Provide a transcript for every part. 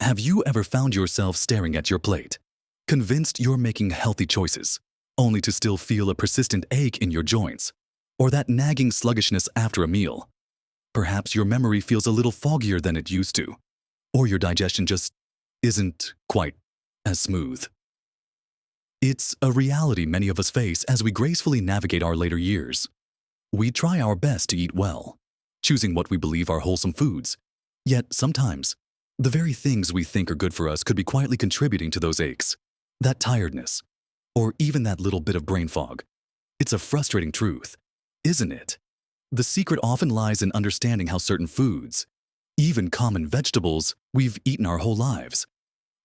Have you ever found yourself staring at your plate, convinced you're making healthy choices, only to still feel a persistent ache in your joints, or that nagging sluggishness after a meal? Perhaps your memory feels a little foggier than it used to, or your digestion just isn't quite as smooth. It's a reality many of us face as we gracefully navigate our later years. We try our best to eat well, choosing what we believe are wholesome foods. Yet sometimes, the very things we think are good for us could be quietly contributing to those aches, that tiredness, or even that little bit of brain fog. It's a frustrating truth, isn't it? The secret often lies in understanding how certain foods, even common vegetables we've eaten our whole lives,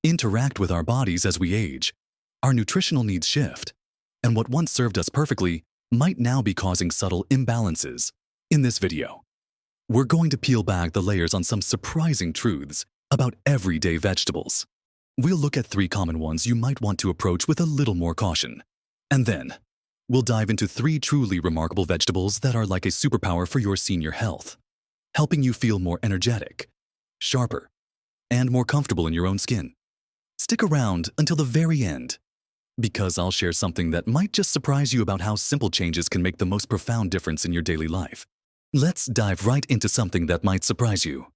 interact with our bodies as we age. Our nutritional needs shift, and what once served us perfectly might now be causing subtle imbalances. In this video, we're going to peel back the layers on some surprising truths about everyday vegetables. We'll look at 3 common ones you might want to approach with a little more caution. And then, we'll dive into 3 truly remarkable vegetables that are like a superpower for your senior health, helping you feel more energetic, sharper, and more comfortable in your own skin. Stick around until the very end, because I'll share something that might just surprise you about how simple changes can make the most profound difference in your daily life. Let's dive right into something that might surprise you,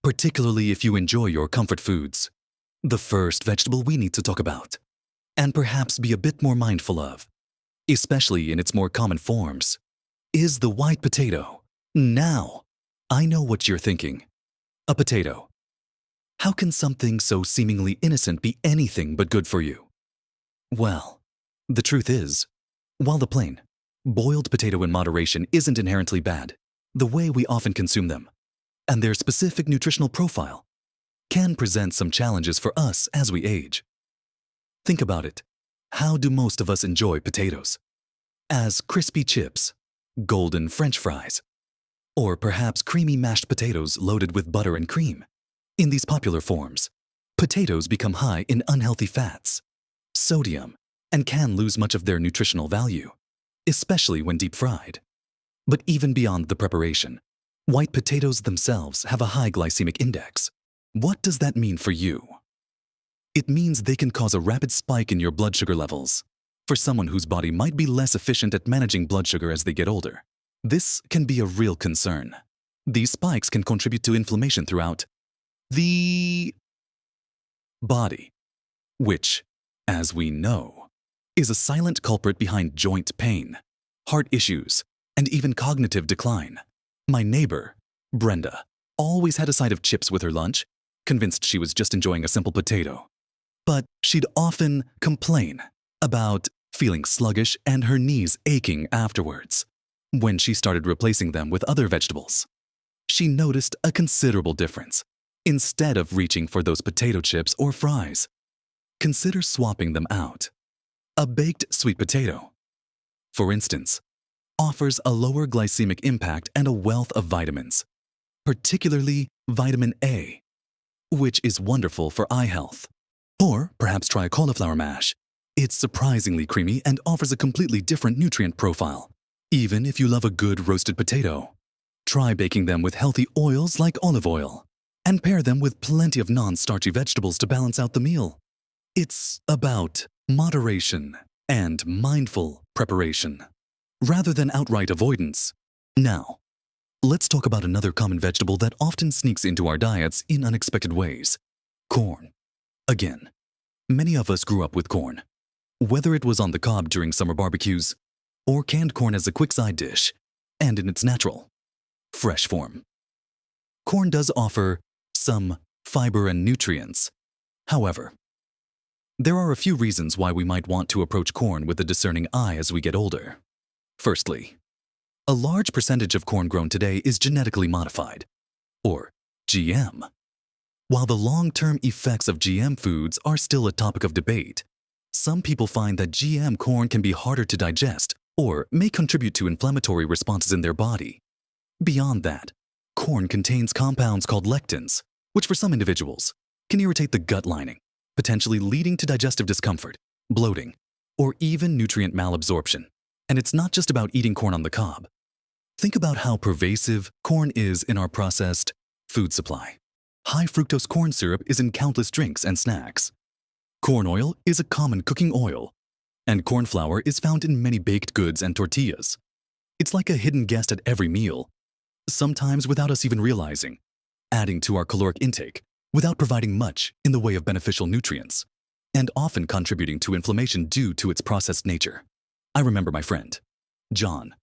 particularly if you enjoy your comfort foods. The first vegetable we need to talk about, and perhaps be a bit more mindful of, especially in its more common forms, is the white potato. Now, I know what you're thinking. A potato. How can something so seemingly innocent be anything but good for you? Well, the truth is, while the plain, boiled potato in moderation isn't inherently bad, the way we often consume them, and their specific nutritional profile, can present some challenges for us as we age. Think about it. How do most of us enjoy potatoes? As crispy chips, golden French fries, or perhaps creamy mashed potatoes loaded with butter and cream. In these popular forms, potatoes become high in unhealthy fats, sodium, and can lose much of their nutritional value, especially when deep fried. But even beyond the preparation, white potatoes themselves have a high glycemic index. What does that mean for you? It means they can cause a rapid spike in your blood sugar levels. For someone whose body might be less efficient at managing blood sugar as they get older, this can be a real concern. These spikes can contribute to inflammation throughout the body, which, as we know, is a silent culprit behind joint pain, heart issues, and even cognitive decline. My neighbor, Brenda, always had a side of chips with her lunch, convinced she was just enjoying a simple potato. But she'd often complain about feeling sluggish and her knees aching afterwards. When she started replacing them with other vegetables, she noticed a considerable difference. Instead of reaching for those potato chips or fries, consider swapping them out. A baked sweet potato, for instance, offers a lower glycemic impact and a wealth of vitamins, particularly vitamin A, which is wonderful for eye health. Or perhaps try a cauliflower mash. It's surprisingly creamy and offers a completely different nutrient profile. Even if you love a good roasted potato, try baking them with healthy oils like olive oil, and pair them with plenty of non-starchy vegetables to balance out the meal. It's about moderation and mindful preparation, rather than outright avoidance. Now, let's talk about another common vegetable that often sneaks into our diets in unexpected ways: corn. Again, many of us grew up with corn, whether it was on the cob during summer barbecues, or canned corn as a quick side dish, and in its natural, fresh form. Corn does offer some fiber and nutrients. However, there are a few reasons why we might want to approach corn with a discerning eye as we get older. Firstly, a large percentage of corn grown today is genetically modified, or GM. While the long-term effects of GM foods are still a topic of debate, some people find that GM corn can be harder to digest or may contribute to inflammatory responses in their body. Beyond that, corn contains compounds called lectins, which for some individuals can irritate the gut lining, potentially leading to digestive discomfort, bloating, or even nutrient malabsorption. And it's not just about eating corn on the cob. Think about how pervasive corn is in our processed food supply. High fructose corn syrup is in countless drinks and snacks. Corn oil is a common cooking oil, and corn flour is found in many baked goods and tortillas. It's like a hidden guest at every meal, sometimes without us even realizing, adding to our caloric intake without providing much in the way of beneficial nutrients, and often contributing to inflammation due to its processed nature. I remember my friend, John,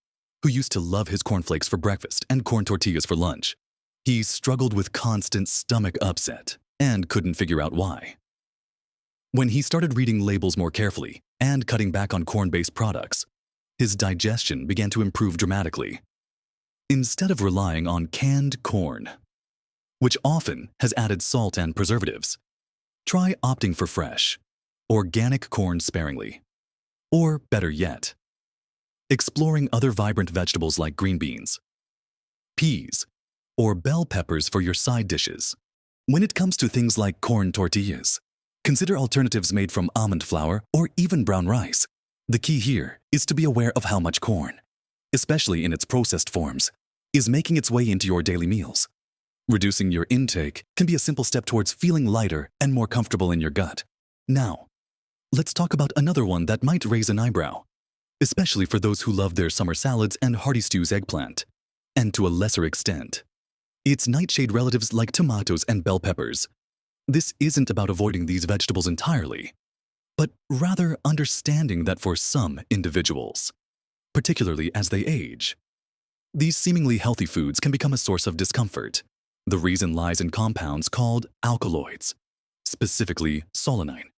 who used to love his cornflakes for breakfast and corn tortillas for lunch. He struggled with constant stomach upset and couldn't figure out why. When he started reading labels more carefully and cutting back on corn-based products, his digestion began to improve dramatically. Instead of relying on canned corn, which often has added salt and preservatives, try opting for fresh, organic corn sparingly. Or better yet, exploring other vibrant vegetables like green beans, peas, or bell peppers for your side dishes. When it comes to things like corn tortillas, consider alternatives made from almond flour or even brown rice. The key here is to be aware of how much corn, especially in its processed forms, is making its way into your daily meals. Reducing your intake can be a simple step towards feeling lighter and more comfortable in your gut. Now, let's talk about another one that might raise an eyebrow, especially for those who love their summer salads and hearty stews eggplant, and to a lesser extent, its nightshade relatives like tomatoes and bell peppers. This isn't about avoiding these vegetables entirely, but rather understanding that for some individuals, particularly as they age, these seemingly healthy foods can become a source of discomfort. The reason lies in compounds called alkaloids, specifically solanine,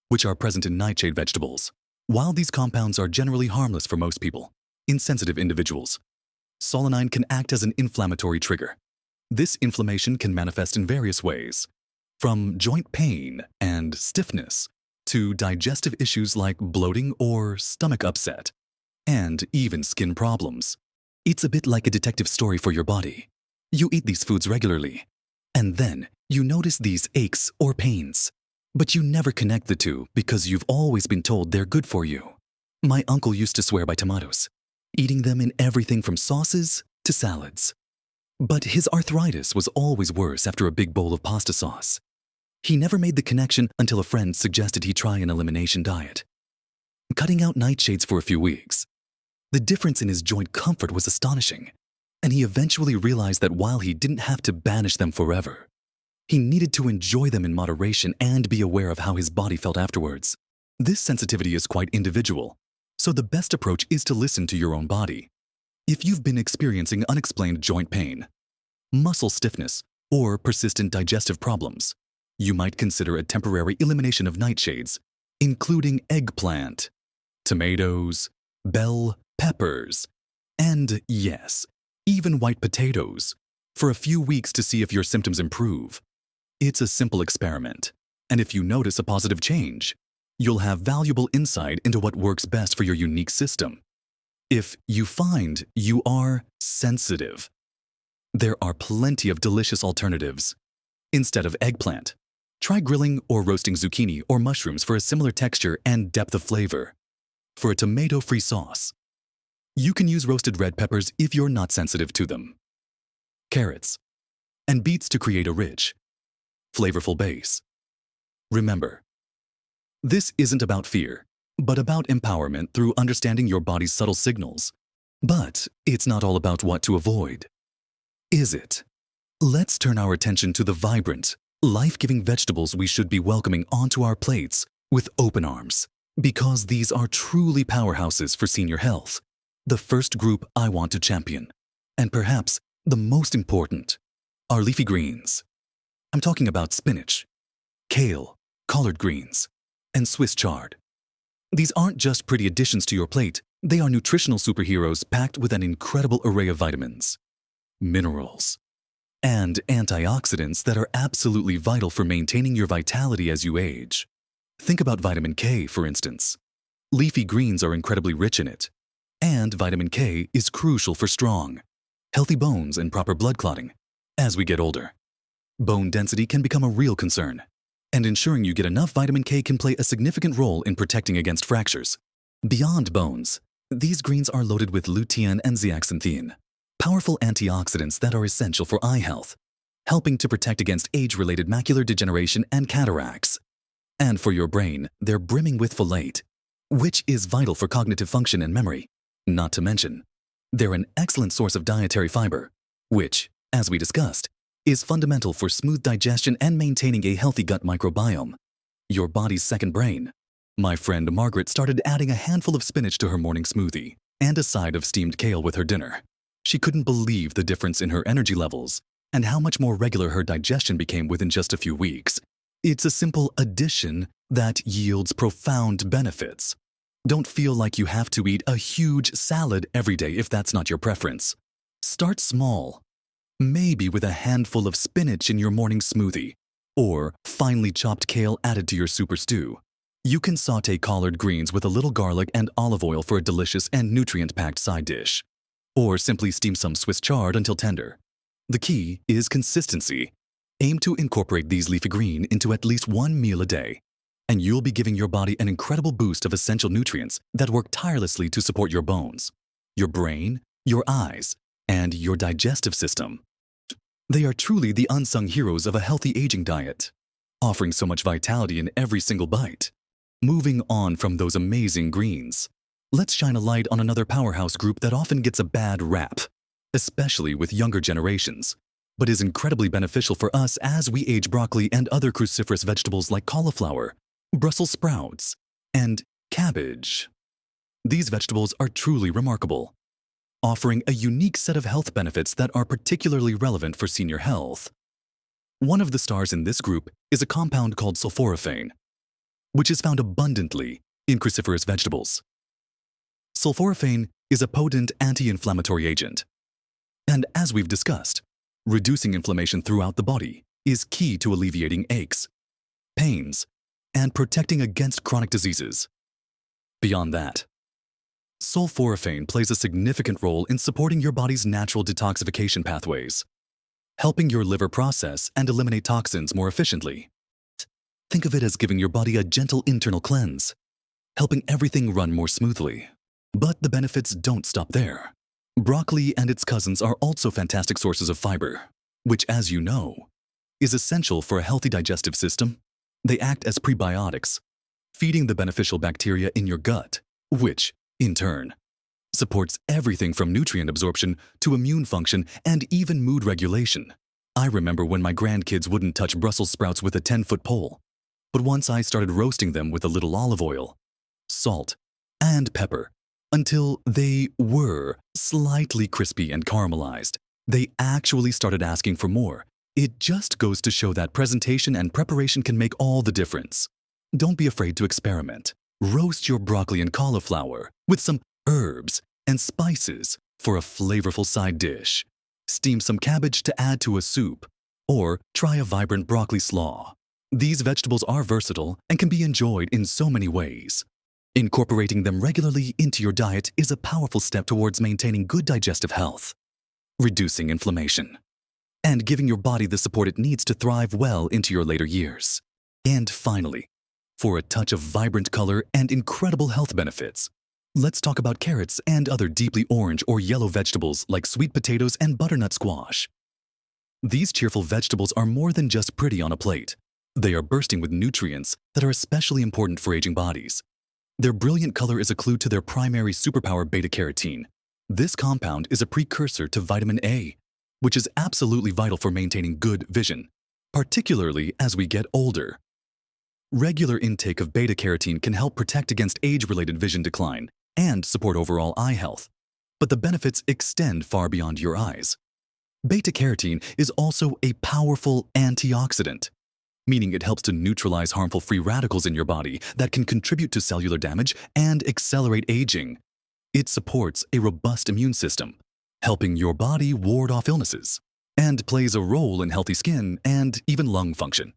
which are present in nightshade vegetables. While these compounds are generally harmless for most people, in sensitive individuals, solanine can act as an inflammatory trigger. This inflammation can manifest in various ways, from joint pain and stiffness to digestive issues like bloating or stomach upset, and even skin problems. It's a bit like a detective story for your body. You eat these foods regularly, and then you notice these aches or pains, but you never connect the two because you've always been told they're good for you. My uncle used to swear by tomatoes, eating them in everything from sauces to salads. But his arthritis was always worse after a big bowl of pasta sauce. He never made the connection until a friend suggested he try an elimination diet. Cutting out nightshades for a few weeks, the difference in his joint comfort was astonishing, and he eventually realized that while he didn't have to banish them forever, he needed to enjoy them in moderation and be aware of how his body felt afterwards. This sensitivity is quite individual, so the best approach is to listen to your own body. If you've been experiencing unexplained joint pain, muscle stiffness, or persistent digestive problems, you might consider a temporary elimination of nightshades, including eggplant, tomatoes, bell peppers, and yes, even white potatoes, for a few weeks to see if your symptoms improve. It's a simple experiment, and if you notice a positive change, you'll have valuable insight into what works best for your unique system. If you find you are sensitive, there are plenty of delicious alternatives. Instead of eggplant, try grilling or roasting zucchini or mushrooms for a similar texture and depth of flavor. For a tomato-free sauce, you can use roasted red peppers if you're not sensitive to them, carrots, and beets to create a rich, flavorful base. Remember, this isn't about fear, but about empowerment through understanding your body's subtle signals. But it's not all about what to avoid, is it? Let's turn our attention to the vibrant, life-giving vegetables we should be welcoming onto our plates with open arms, because these are truly powerhouses for senior health. The first group I want to champion, and perhaps the most important, are leafy greens. I'm talking about spinach, kale, collard greens, and Swiss chard. These aren't just pretty additions to your plate, they are nutritional superheroes packed with an incredible array of vitamins, minerals, and antioxidants that are absolutely vital for maintaining your vitality as you age. Think about vitamin K, for instance. Leafy greens are incredibly rich in it, and vitamin K is crucial for strong, healthy bones and proper blood clotting. As we get older, bone density can become a real concern, and ensuring you get enough vitamin K can play a significant role in protecting against fractures. Beyond bones, these greens are loaded with lutein and zeaxanthin, powerful antioxidants that are essential for eye health. helping to protect against age-related macular degeneration and cataracts. And for your brain, they're brimming with folate, which is vital for cognitive function and memory. Not to mention, they're an excellent source of dietary fiber, which, as we discussed, is fundamental for smooth digestion and maintaining a healthy gut microbiome. Your body's second brain. My friend Margaret started adding a handful of spinach to her morning smoothie and a side of steamed kale with her dinner. She couldn't believe the difference in her energy levels and how much more regular her digestion became within just a few weeks. It's a simple addition that yields profound benefits. Don't feel like you have to eat a huge salad every day if that's not your preference. Start small, maybe with a handful of spinach in your morning smoothie, or finely chopped kale added to your super stew. You can saute collard greens with a little garlic and olive oil for a delicious and nutrient-packed side dish, or simply steam some Swiss chard until tender. The key is consistency. Aim to incorporate these leafy greens into at least one meal a day, and you'll be giving your body an incredible boost of essential nutrients that work tirelessly to support your bones, your brain, your eyes, and your digestive system. They are truly the unsung heroes of a healthy aging diet, offering so much vitality in every single bite. Moving on from those amazing greens, let's shine a light on another powerhouse group that often gets a bad rap, especially with younger generations, but is incredibly beneficial for us as we age: broccoli and other cruciferous vegetables like cauliflower, Brussels sprouts, and cabbage. These vegetables are truly remarkable, offering a unique set of health benefits that are particularly relevant for senior health. One of the stars in this group is a compound called sulforaphane, which is found abundantly in cruciferous vegetables. Sulforaphane is a potent anti-inflammatory agent, and as we've discussed, reducing inflammation throughout the body is key to alleviating aches, pains, and protecting against chronic diseases. Beyond that, sulforaphane plays a significant role in supporting your body's natural detoxification pathways, helping your liver process and eliminate toxins more efficiently. Think of it as giving your body a gentle internal cleanse, helping everything run more smoothly. But the benefits don't stop there. Broccoli and its cousins are also fantastic sources of fiber, which, as you know, is essential for a healthy digestive system. They act as prebiotics, feeding the beneficial bacteria in your gut, which, in turn, supports everything from nutrient absorption to immune function and even mood regulation. I remember when my grandkids wouldn't touch Brussels sprouts with a 10-foot pole, but once I started roasting them with a little olive oil, salt, and pepper until they were slightly crispy and caramelized, they actually started asking for more. It just goes to show that presentation and preparation can make all the difference. Don't be afraid to experiment. Roast your broccoli and cauliflower with some herbs and spices for a flavorful side dish. Steam some cabbage to add to a soup, or try a vibrant broccoli slaw. These vegetables are versatile and can be enjoyed in so many ways. Incorporating them regularly into your diet is a powerful step towards maintaining good digestive health, reducing inflammation, and giving your body the support it needs to thrive well into your later years. And finally, for a touch of vibrant color and incredible health benefits, let's talk about carrots and other deeply orange or yellow vegetables like sweet potatoes and butternut squash. These cheerful vegetables are more than just pretty on a plate. They are bursting with nutrients that are especially important for aging bodies. Their brilliant color is a clue to their primary superpower, beta-carotene. This compound is a precursor to vitamin A, which is absolutely vital for maintaining good vision, particularly as we get older. Regular intake of beta-carotene can help protect against age-related vision decline and support overall eye health, but the benefits extend far beyond your eyes. Beta-carotene is also a powerful antioxidant, meaning it helps to neutralize harmful free radicals in your body that can contribute to cellular damage and accelerate aging. It supports a robust immune system, helping your body ward off illnesses, and plays a role in healthy skin and even lung function.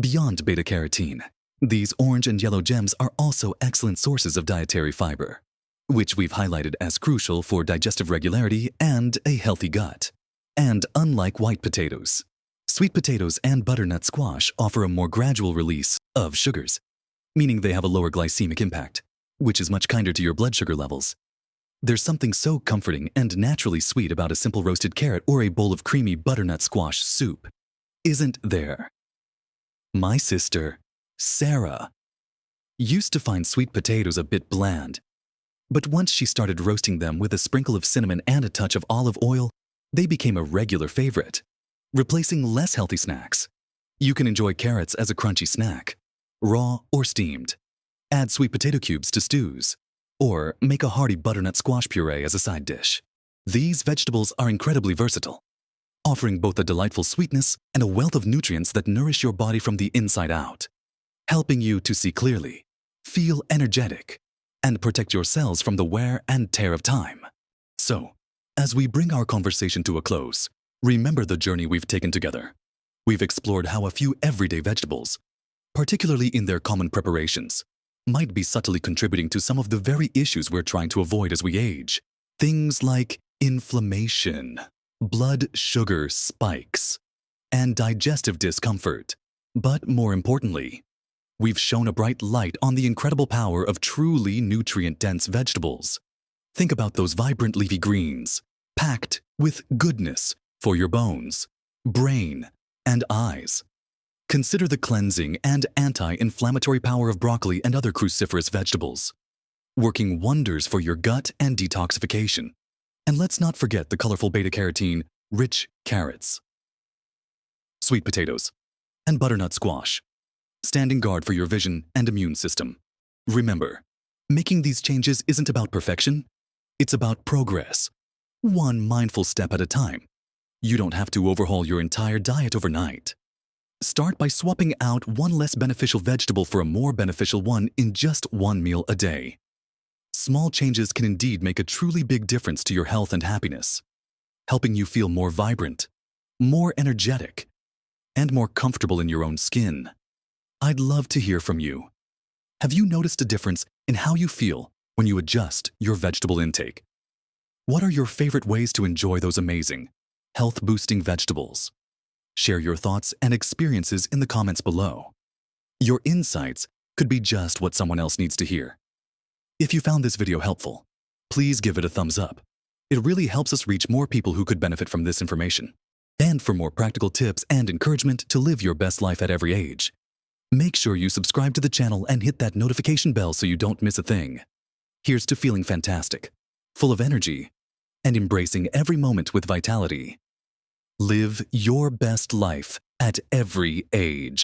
Beyond beta-carotene, these orange and yellow gems are also excellent sources of dietary fiber, which we've highlighted as crucial for digestive regularity and a healthy gut. And unlike white potatoes, sweet potatoes and butternut squash offer a more gradual release of sugars, meaning they have a lower glycemic impact, which is much kinder to your blood sugar levels. There's something so comforting and naturally sweet about a simple roasted carrot or a bowl of creamy butternut squash soup. isn't there? My sister, Sarah, used to find sweet potatoes a bit bland, but once she started roasting them with a sprinkle of cinnamon and a touch of olive oil, they became a regular favorite, replacing less healthy snacks. You can enjoy carrots as a crunchy snack, raw or steamed. Add sweet potato cubes to stews, or make a hearty butternut squash puree as a side dish. These vegetables are incredibly versatile, offering both a delightful sweetness and a wealth of nutrients that nourish your body from the inside out, helping you to see clearly, feel energetic, and protect your cells from the wear and tear of time. So, as we bring our conversation to a close, remember the journey we've taken together. We've explored how a few everyday vegetables, particularly in their common preparations, might be subtly contributing to some of the very issues we're trying to avoid as we age. Things like inflammation, blood sugar spikes, and digestive discomfort. But more importantly, we've shone a bright light on the incredible power of truly nutrient-dense vegetables. Think about those vibrant leafy greens, packed with goodness for your bones, brain, and eyes. Consider the cleansing and anti-inflammatory power of broccoli and other cruciferous vegetables, working wonders for your gut and detoxification. And let's not forget the colorful beta-carotene-rich carrots, sweet potatoes, and butternut squash, standing guard for your vision and immune system. Remember, making these changes isn't about perfection, it's about progress, one mindful step at a time. You don't have to overhaul your entire diet overnight. Start by swapping out one less beneficial vegetable for a more beneficial one in just one meal a day. Small changes can indeed make a truly big difference to your health and happiness, helping you feel more vibrant, more energetic, and more comfortable in your own skin. I'd love to hear from you. Have you noticed a difference in how you feel when you adjust your vegetable intake? What are your favorite ways to enjoy those amazing, health-boosting vegetables? Share your thoughts and experiences in the comments below. Your insights could be just what someone else needs to hear. If you found this video helpful, please give it a thumbs up. It really helps us reach more people who could benefit from this information. And for more practical tips and encouragement to live your best life at every age, make sure you subscribe to the channel and hit that notification bell so you don't miss a thing. Here's to feeling fantastic, full of energy, and embracing every moment with vitality. Live your best life at every age.